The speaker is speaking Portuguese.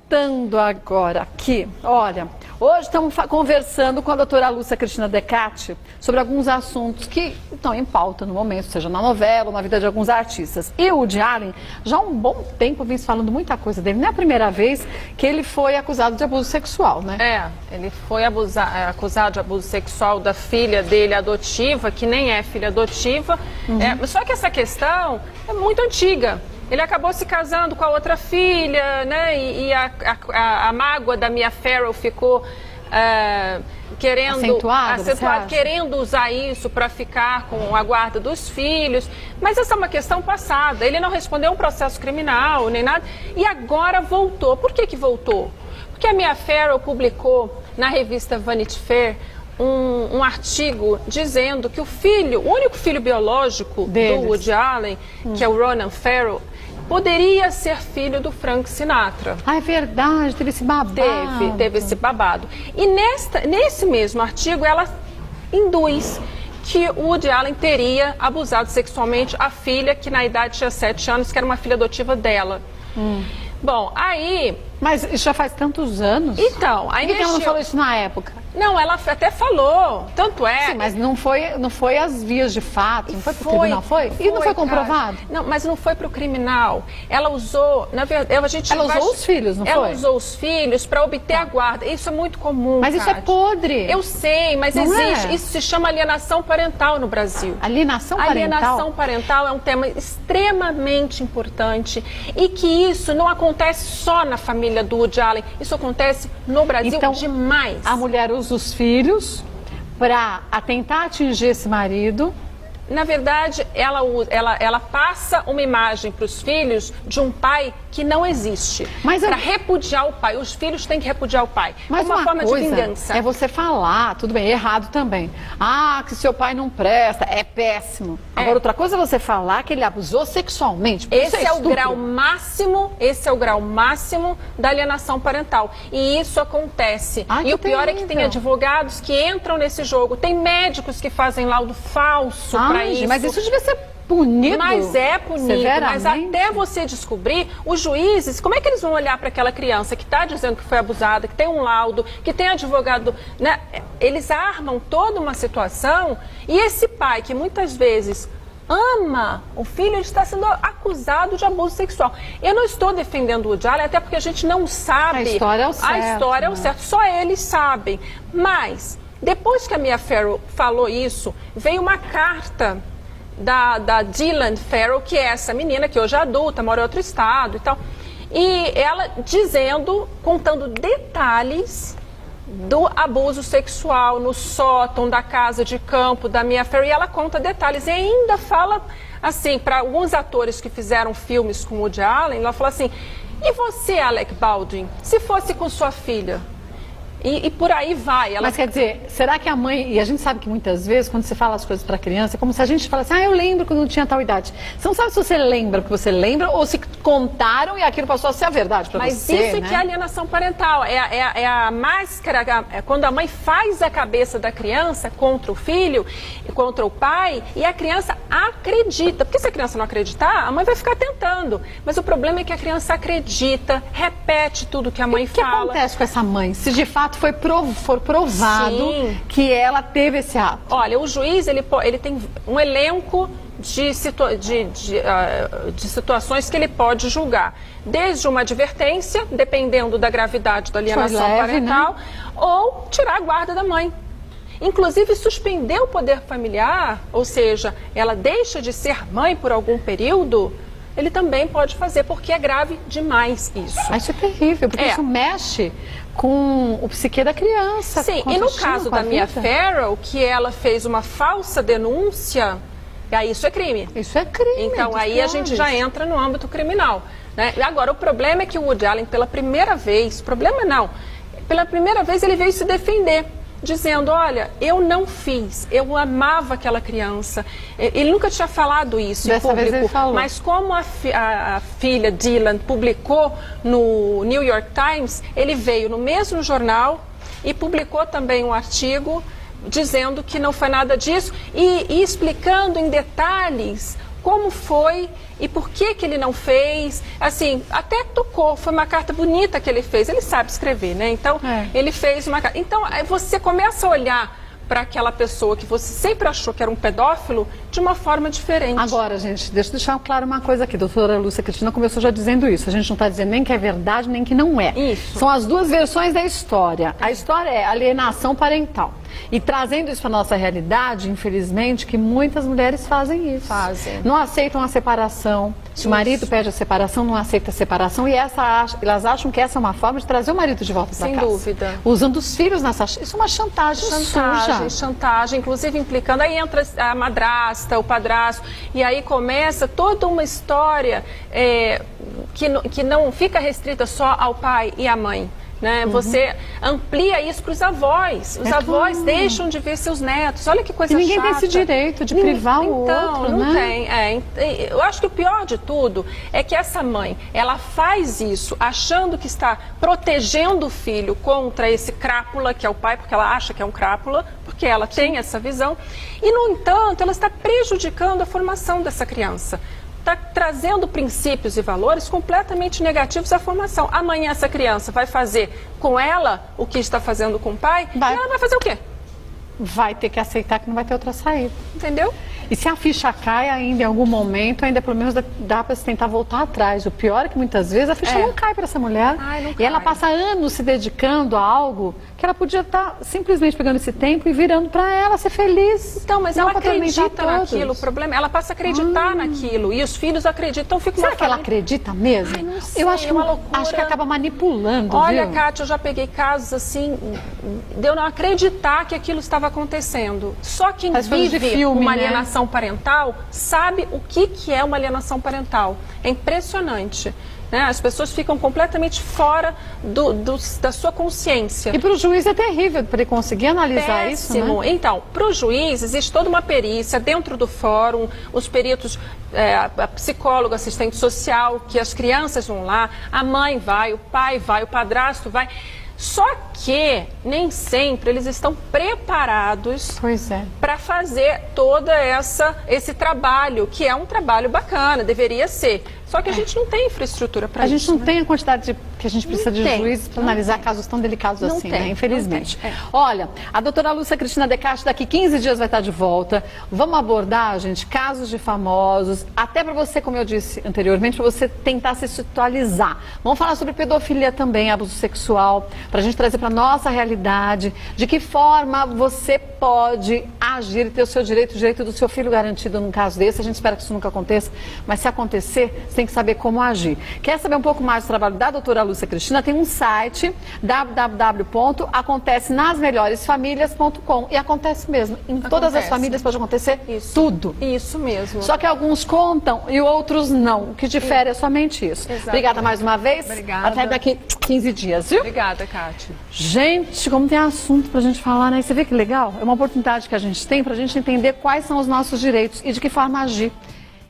voltando agora aqui, olha, hoje estamos conversando com a doutora Lúcia Cristina Decatti sobre alguns assuntos que estão em pauta no momento, seja na novela ou na vida de alguns artistas. E o Woody Allen, já há um bom tempo, vem falando muita coisa dele. Não é a primeira vez que ele foi acusado de abuso sexual, né? Ele foi acusado de abuso sexual da filha dele adotiva, que nem é filha adotiva. Só que essa questão é muito antiga. Ele acabou se casando com a outra filha, né? E a mágoa da Mia Farrow ficou querendo usar isso para ficar com a guarda dos filhos. Mas essa é uma questão passada. Ele não respondeu um processo criminal nem nada. E agora voltou. Por que voltou? Porque a Mia Farrow publicou na revista Vanity Fair um artigo dizendo que o único filho biológico do Woody Allen, que é o Ronan Farrow, poderia ser filho do Frank Sinatra. Ah, é verdade, teve esse babado. Teve esse babado. E nesse mesmo artigo, ela induz que o Woody Allen teria abusado sexualmente a filha, que na idade tinha 7 anos, que era uma filha adotiva dela. Bom, aí... Mas isso já faz tantos anos. Então, aí por que ela não falou isso na época? Não, ela até falou, tanto é... Sim, mas não foi às vias de fato, não foi pro tribunal, foi? E não foi comprovado? Não, mas não foi pro criminal. Ela usou, na verdade, ela usou os filhos, não foi? Ela usou os filhos para obter a guarda. Isso é muito comum, Mas isso é podre. Eu sei, mas existe. Isso se chama alienação parental no Brasil. Alienação parental? Alienação parental é um tema extremamente importante e que isso não acontece só na família do Woody Allen. Isso acontece no Brasil demais. A mulher usa os filhos para tentar atingir esse marido. Na verdade, ela passa uma imagem para os filhos de um pai que não existe. Para repudiar o pai. Os filhos têm que repudiar o pai. Mas uma forma de vingança. É você falar, tudo bem, errado também. Ah, que seu pai não presta, é péssimo. Agora, outra coisa é você falar que ele abusou sexualmente. Esse é o grau máximo da alienação parental. E isso acontece. E o pior é que tem advogados que entram nesse jogo. Tem médicos que fazem laudo falso para isso. Mas isso devia ser punido. Mas é punido. Mas até você descobrir, os juízes, como é que eles vão olhar para aquela criança que está dizendo que foi abusada, que tem um laudo, que tem advogado, né? Eles armam toda uma situação e esse pai que muitas vezes ama o filho, ele está sendo acusado de abuso sexual. Eu não estou defendendo o Woody Allen, até porque a gente não sabe. A história é o certo. A história é o certo. Só eles sabem. Mas depois que a Mia Farrow falou isso, veio uma carta da Dylan Farrow, que é essa menina que hoje é adulta, mora em outro estado e tal. E ela contando detalhes do abuso sexual no sótão da casa de campo da Mia Farrow. E ela conta detalhes e ainda fala assim, para alguns atores que fizeram filmes com o Woody Allen, ela fala assim: e você, Alec Baldwin, se fosse com sua filha? E por aí vai. Mas quer dizer, será que a mãe... E a gente sabe que muitas vezes, quando você fala as coisas para a criança, é como se a gente falasse, eu lembro quando não tinha tal idade. Você não sabe se você lembra o que você lembra ou se contaram e aquilo passou a ser a verdade para você. Mas isso que é alienação parental. É a máscara, quando a mãe faz a cabeça da criança contra o filho, contra o pai, e a criança acredita. Porque se a criança não acreditar, a mãe vai ficar tentando. Mas o problema é que a criança acredita, repete tudo que a mãe fala. O que acontece com essa mãe? Se de fato for provado que ela teve esse ato. Olha, o juiz ele tem um elenco de situações que ele pode julgar. Desde uma advertência, dependendo da gravidade da alienação parental, ou tirar a guarda da mãe. Inclusive, suspender o poder familiar, ou seja, ela deixa de ser mãe por algum período, ele também pode fazer, porque é grave demais isso. Mas isso é terrível, porque isso mexe com o psique da criança. Sim, e no caso da Mia Farrow, que ela fez uma falsa denúncia, aí isso é crime. Isso é crime. Então aí a gente já entra no âmbito criminal, né? Agora, o problema é que o Woody Allen, pela primeira vez ele veio se defender, dizendo, olha, eu não fiz, eu amava aquela criança. Ele nunca tinha falado isso em público, vez ele falou. Mas como a filha Dylan publicou no New York Times, ele veio no mesmo jornal e publicou também um artigo dizendo que não foi nada disso e explicando em detalhes como foi e por que ele não fez. Assim, até tocou, foi uma carta bonita que ele fez. Ele sabe escrever, né? Então, ele fez uma carta. Então, aí você começa a olhar para aquela pessoa que você sempre achou que era um pedófilo de uma forma diferente. Agora, gente, deixa eu deixar claro uma coisa aqui. A doutora Lúcia Cristina começou já dizendo isso. A gente não está dizendo nem que é verdade, nem que não é. Isso. São as duas versões da história. A história é alienação parental. E trazendo isso para a nossa realidade, infelizmente, que muitas mulheres fazem isso. Não aceitam a separação. Se o marido pede a separação, não aceita a separação. E elas acham que essa é uma forma de trazer o marido de volta para casa. Sem dúvida. Usando os filhos nessa... Isso é uma chantagem suja. Chantagem, inclusive implicando. Aí entra a madrasta, o padrasto. E aí começa toda uma história que não fica restrita só ao pai e à mãe. Né? Você amplia isso para os avós. Os avós deixam de ver seus netos. Olha que coisa chata. E ninguém tem esse direito de privar o outro, não né? tem. Eu acho que o pior de tudo é que essa mãe, ela faz isso achando que está protegendo o filho contra esse crápula, que é o pai, porque ela acha que é um crápula, porque ela tem essa visão. E, no entanto, ela está prejudicando a formação dessa criança. Está trazendo princípios e valores completamente negativos à formação. Amanhã essa criança vai fazer com ela o que está fazendo com o pai, e ela vai fazer o quê? Vai ter que aceitar que não vai ter outra saída. Entendeu? E se a ficha cai ainda em algum momento, ainda pelo menos dá para se tentar voltar atrás. O pior é que muitas vezes a ficha não cai para essa mulher. E ela passa anos se dedicando a algo que ela podia estar simplesmente pegando esse tempo e virando para ela ser feliz. Então, mas ela acredita naquilo. O problema é ela passa a acreditar naquilo. E os filhos acreditam. Será que ela acredita mesmo? Não sei, eu acho que acaba manipulando. Olha, viu? Kátia, eu já peguei casos assim, de eu não acreditar que aquilo estava acontecendo. Só quem vive uma alienação parental sabe o que é uma alienação parental. É impressionante. Né? As pessoas ficam completamente fora da sua consciência. E para o juiz é terrível para ele conseguir analisar Péssimo. isso, né? Então, para o juiz existe toda uma perícia dentro do fórum, os peritos, a psicóloga, assistente social, que as crianças vão lá, a mãe vai, o pai vai, o padrasto vai. Só que nem sempre eles estão preparados para fazer todo esse trabalho, que é um trabalho bacana, deveria ser. Só que a gente não tem infraestrutura para isso. A gente não tem a quantidade que a gente precisa de juízes para analisar casos tão delicados assim, né? Infelizmente. Olha, a doutora Lúcia Cristina Decatti daqui 15 dias vai estar de volta. Vamos abordar, gente, casos de famosos, até para você, como eu disse anteriormente, para você tentar se atualizar. Vamos falar sobre pedofilia também, abuso sexual, para a gente trazer para nossa realidade, de que forma você pode agir e ter o seu direito, o direito do seu filho garantido num caso desse. A gente espera que isso nunca aconteça, mas se acontecer, você tem que saber como agir. Quer saber um pouco mais do trabalho da doutora Lúcia Cristina? Tem um site, www.acontecenasmelhoresfamilias.com, e acontece mesmo. Em todas as famílias pode acontecer tudo. Isso mesmo. Só que alguns contam e outros não. O que difere é somente isso. Exatamente. Obrigada mais uma vez. Obrigada. Até daqui 15 dias, viu? Obrigada, Kátia. Gente, como tem assunto pra gente falar, né? Você vê que legal? É uma oportunidade que a gente tem pra gente entender quais são os nossos direitos e de que forma agir.